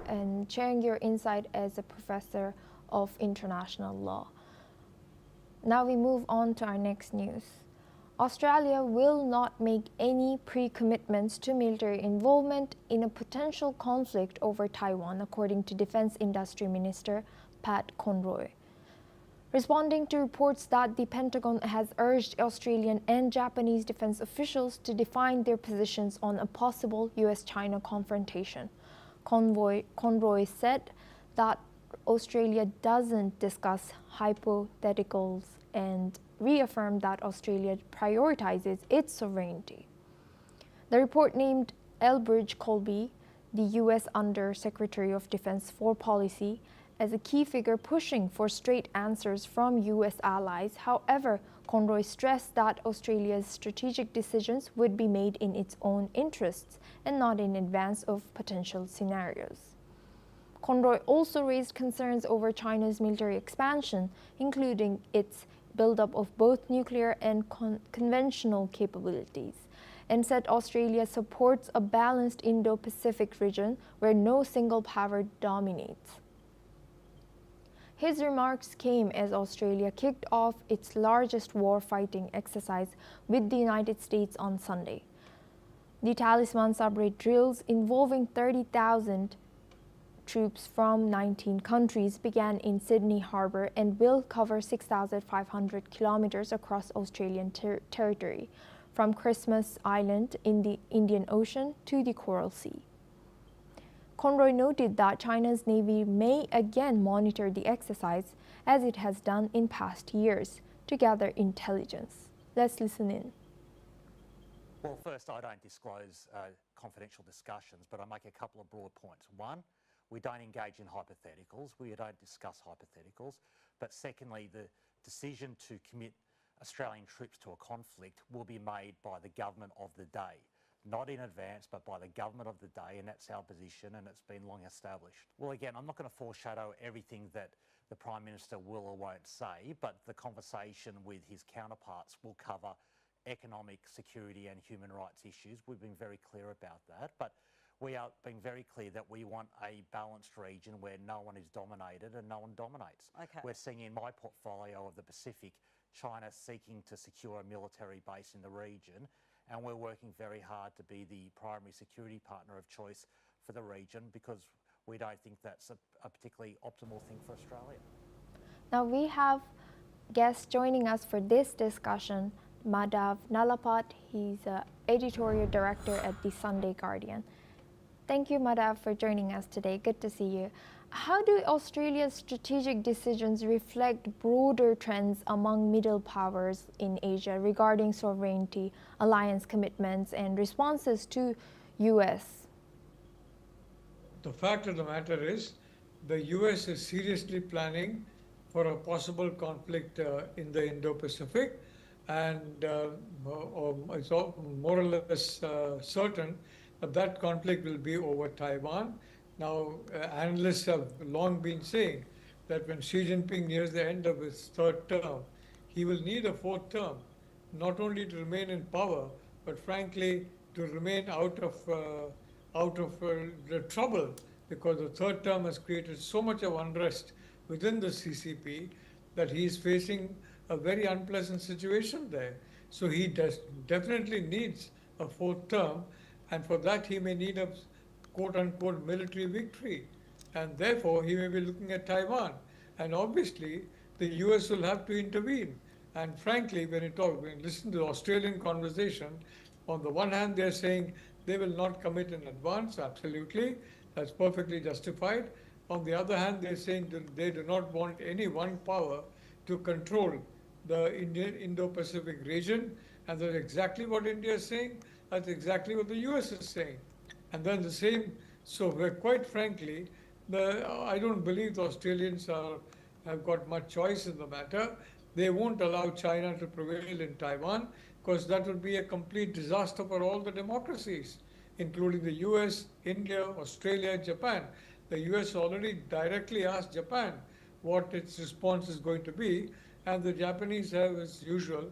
and sharing your insight as a professor of international law. Now we move on to our next news. Australia will not make any pre-commitments to military involvement in a potential conflict over Taiwan, according to Defense Industry Minister Pat Conroy. Responding to reports that the Pentagon has urged Australian and Japanese defense officials to define their positions on a possible US-China confrontation, Conroy said that Australia doesn't discuss hypotheticals and reaffirmed that Australia prioritizes its sovereignty. The report named Elbridge Colby, the U.S. Under Secretary of Defense for Policy, as a key figure pushing for straight answers from U.S. allies. However, Conroy stressed that Australia's strategic decisions would be made in its own interests and not in advance of potential scenarios. Conroy also raised concerns over China's military expansion, including its buildup of both nuclear and conventional capabilities, and said Australia supports a balanced Indo-Pacific region where no single power dominates. His remarks came as Australia kicked off its largest war-fighting exercise with the United States on Sunday. The Talisman submarine drills involving 30,000 troops from 19 countries began in Sydney Harbour and will cover 6,500 kilometres across Australian territory, from Christmas Island in the Indian Ocean to the Coral Sea. Conroy noted that China's Navy may again monitor the exercise, as it has done in past years, to gather intelligence. Let's listen in. Well, first, I don't disclose confidential discussions, but I make a couple of broad points. One, we don't engage in hypotheticals. We don't discuss hypotheticals. But secondly, the decision to commit Australian troops to a conflict will be made by the government of the day. Not in advance, but by the government of the day, and that's our position, and it's been long established. Well, again, I'm not going to foreshadow everything that the Prime Minister will or won't say, but the conversation with his counterparts will cover economic, security and human rights issues. We've been very clear about that, but we are being very clear that we want a balanced region where no one is dominated and no one dominates. Okay. We're seeing in my portfolio of the Pacific, China seeking to secure a military base in the region, and we're working very hard to be the primary security partner of choice for the region because we don't think that's a particularly optimal thing for Australia. Now we have guests joining us for this discussion, Madhav Nalapat. He's editorial director at the Sunday Guardian. Thank you, Madhav, for joining us today. Good to see you. How do Australia's strategic decisions reflect broader trends among middle powers in Asia regarding sovereignty, alliance commitments, and responses to U.S.? The fact of the matter is, the U.S. is seriously planning for a possible conflict in the Indo-Pacific, and it's more or less certain that conflict will be over Taiwan. Now, analysts have long been saying that when Xi Jinping nears the end of his third term, he will need a fourth term, not only to remain in power, but frankly, to remain out of the trouble, because the third term has created so much of unrest within the CCP that he is facing a very unpleasant situation there. So he definitely needs a fourth term, and for that he may need a quote-unquote military victory, and therefore he may be looking at Taiwan. And obviously, the US will have to intervene. And frankly, when you listen to the Australian conversation, on the one hand, they're saying they will not commit in advance, absolutely, that's perfectly justified. On the other hand, they're saying that they do not want any one power to control the Indo-Pacific region, and that's exactly what India is saying, that's exactly what the US is saying. And then the same, so quite frankly, I don't believe the Australians have got much choice in the matter. They won't allow China to prevail in Taiwan, because that would be a complete disaster for all the democracies, including the US, India, Australia, Japan. The US already directly asked Japan what its response is going to be, and the Japanese have, as usual,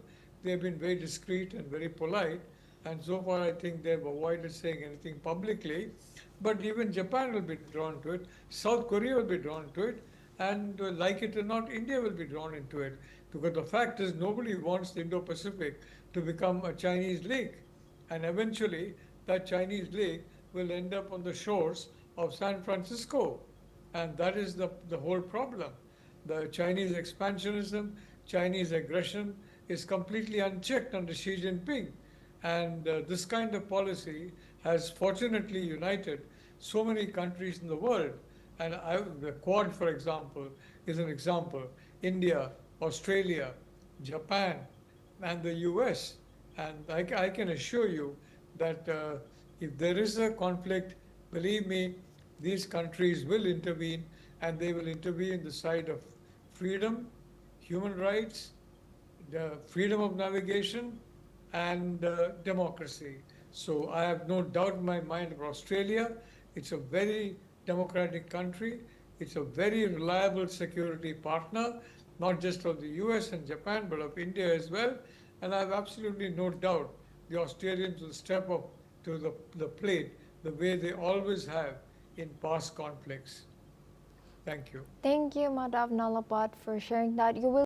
they've been very discreet and very polite. And so far, I think they've avoided saying anything publicly. but even Japan will be drawn to it, South Korea will be drawn to it, and like it or not, India will be drawn into it. Because the fact is, nobody wants the Indo-Pacific to become a Chinese lake. And eventually, that Chinese lake will end up on the shores of San Francisco. And that is the whole problem. The Chinese expansionism, Chinese aggression is completely unchecked under Xi Jinping. And this kind of policy has fortunately united so many countries in the world. And the Quad, for example, is an example. India, Australia, Japan, and the US. And I can assure you that if there is a conflict, believe me, these countries will intervene, and they will intervene in the side of freedom, human rights, the freedom of navigation, and democracy. So I have no doubt in my mind of Australia. It's a very democratic country. It's a very reliable security partner, not just of the US and Japan, but of India as well. And I have absolutely no doubt the Australians will step up to the plate the way they always have in past conflicts. Thank you. Thank you, Madhav Nalapat, for sharing that. You will